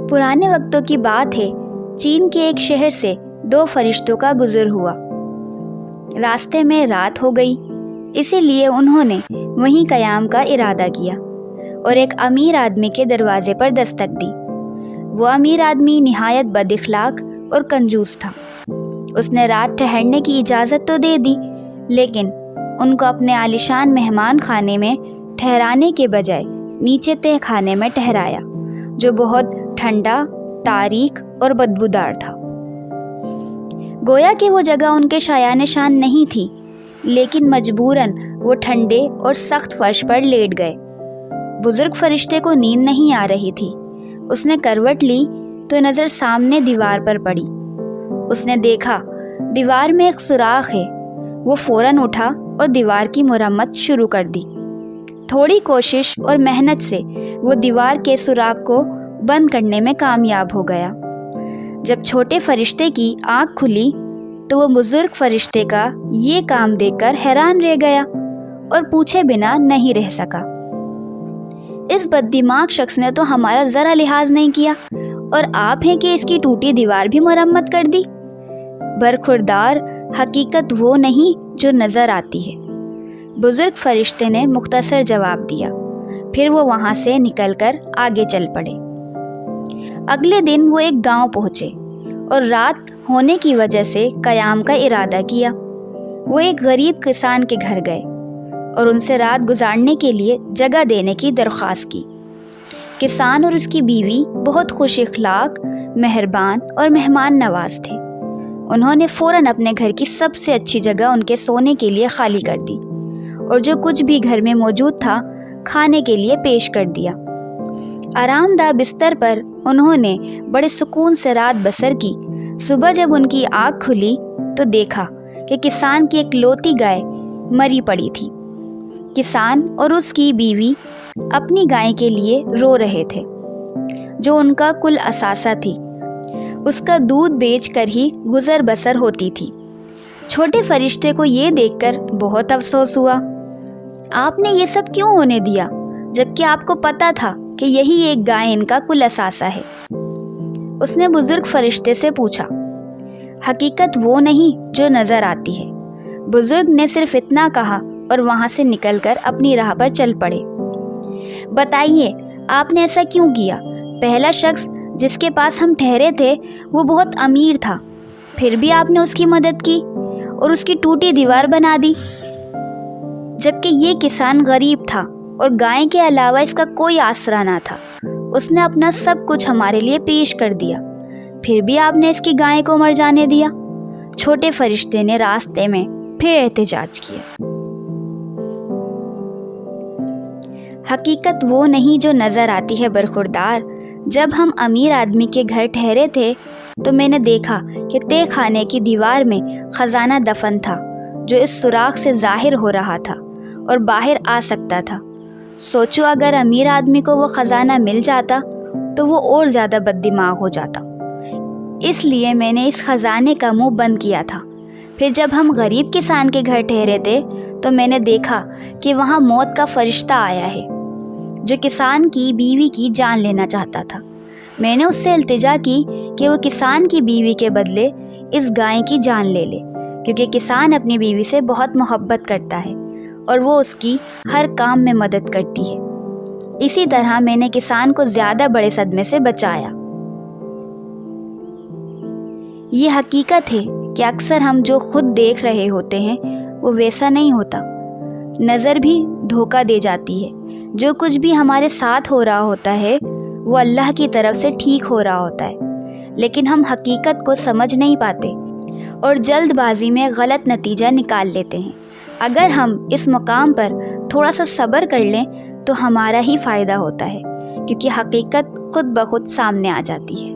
پرانے وقتوں کی بات ہے، چین کے ایک شہر سے 2 فرشتوں کا گزر ہوا۔ راستے میں رات ہو گئی، اسی لیے انہوں نے وہیں قیام کا ارادہ کیا اور ایک امیر آدمی کے دروازے پر دستک دی۔ وہ امیر آدمی نہایت بد اخلاق اور کنجوس تھا۔ اس نے رات ٹھہرنے کی اجازت تو دے دی، لیکن ان کو اپنے عالیشان مہمان خانے میں ٹھہرانے کے بجائے نیچے تہہ خانے میں ٹھہرایا، جو بہت ٹھنڈا، تاریک اور بدبودار تھا۔ گویا کہ وہ جگہ ان کے شایان شان نہیں تھی، لیکن مجبوراً وہ ٹھنڈے اور سخت فرش پر لیٹ گئے۔ بزرگ فرشتے کو نیند نہیں آ رہی تھی۔ اس نے کروٹ لی تو نظر سامنے دیوار پر پڑی۔ اس نے دیکھا دیوار میں ایک سوراخ ہے۔ وہ فوراً اٹھا اور دیوار کی مرمت شروع کر دی۔ تھوڑی کوشش اور محنت سے وہ دیوار کے سوراخ کو بند کرنے میں کامیاب ہو گیا۔ جب چھوٹے فرشتے کی آنکھ کھلی تو وہ بزرگ فرشتے کا یہ کام دیکھ کر حیران رہ گیا اور پوچھے بنا نہیں رہ سکا۔ اس بد دماغ شخص نے تو ہمارا ذرا لحاظ نہیں کیا، اور آپ ہیں کہ اس کی ٹوٹی دیوار بھی مرمت کر دی۔ برخوردار، حقیقت وہ نہیں جو نظر آتی ہے، بزرگ فرشتے نے مختصر جواب دیا۔ پھر وہ وہاں سے نکل کر آگے چل پڑے۔ اگلے دن وہ ایک گاؤں پہنچے اور رات ہونے کی وجہ سے قیام کا ارادہ کیا۔ وہ ایک غریب کسان کے گھر گئے اور ان سے رات گزارنے کے لیے جگہ دینے کی درخواست کی۔ کسان اور اس کی بیوی بہت خوش اخلاق، مہربان اور مہمان نواز تھے۔ انہوں نے فوراً اپنے گھر کی سب سے اچھی جگہ ان کے سونے کے لیے خالی کر دی اور جو کچھ بھی گھر میں موجود تھا کھانے کے لیے پیش کر دیا۔ آرام دہ بستر پر انہوں نے بڑے سکون سے رات بسر کی۔ صبح جب ان کی آنکھ کھلی تو دیکھا کہ کسان کی ایک لوتی گائے مری پڑی تھی۔ کسان اور اس کی بیوی اپنی گائے کے لیے رو رہے تھے، جو ان کا کل اثاثہ تھی۔ اس کا دودھ بیچ کر ہی گزر بسر ہوتی تھی۔ چھوٹے فرشتے کو یہ دیکھ کر بہت افسوس ہوا۔ آپ نے یہ سب کیوں ہونے دیا، جبکہ آپ کو پتا تھا کہ یہی ایک گائے ان کا کل اثاثہ ہے؟ اس نے بزرگ فرشتے سے پوچھا۔ حقیقت وہ نہیں جو نظر آتی ہے، بزرگ نے صرف اتنا کہا اور وہاں سے نکل کر اپنی راہ پر چل پڑے۔ بتائیے، آپ نے ایسا کیوں کیا؟ پہلا شخص جس کے پاس ہم ٹھہرے تھے وہ بہت امیر تھا، پھر بھی آپ نے اس کی مدد کی اور اس کی ٹوٹی دیوار بنا دی، جبکہ یہ کسان غریب تھا اور گائے کے علاوہ اس کا کوئی آسرا نہ تھا۔ اس نے اپنا سب کچھ ہمارے لیے پیش کر دیا، پھر بھی آپ نے اس کی گائے کو مر جانے دیا۔ چھوٹے فرشتے نے راستے میں پھر احتجاج کیا۔ حقیقت وہ نہیں جو نظر آتی ہے برخوردار۔ جب ہم امیر آدمی کے گھر ٹھہرے تھے تو میں نے دیکھا کہ تہہ خانے کی دیوار میں خزانہ دفن تھا، جو اس سوراخ سے ظاہر ہو رہا تھا اور باہر آ سکتا تھا۔ سوچو اگر امیر آدمی کو وہ خزانہ مل جاتا تو وہ اور زیادہ بد دماغ ہو جاتا۔ اس لیے میں نے اس خزانے کا منہ بند کیا تھا۔ پھر جب ہم غریب کسان کے گھر ٹھہرے تھے تو میں نے دیکھا کہ وہاں موت کا فرشتہ آیا ہے، جو کسان کی بیوی کی جان لینا چاہتا تھا۔ میں نے اس سے التجا کی کہ وہ کسان کی بیوی کے بدلے اس گائے کی جان لے لے، کیونکہ کسان اپنی بیوی سے بہت محبت کرتا ہے اور وہ اس کی ہر کام میں مدد کرتی ہے۔ اسی طرح میں نے کسان کو زیادہ بڑے صدمے سے بچایا۔ یہ حقیقت ہے کہ اکثر ہم جو خود دیکھ رہے ہوتے ہیں وہ ویسا نہیں ہوتا۔ نظر بھی دھوکہ دے جاتی ہے۔ جو کچھ بھی ہمارے ساتھ ہو رہا ہوتا ہے وہ اللہ کی طرف سے ٹھیک ہو رہا ہوتا ہے، لیکن ہم حقیقت کو سمجھ نہیں پاتے اور جلد بازی میں غلط نتیجہ نکال لیتے ہیں۔ اگر ہم اس مقام پر تھوڑا سا صبر کر لیں تو ہمارا ہی فائدہ ہوتا ہے، کیونکہ حقیقت خود بخود سامنے آ جاتی ہے۔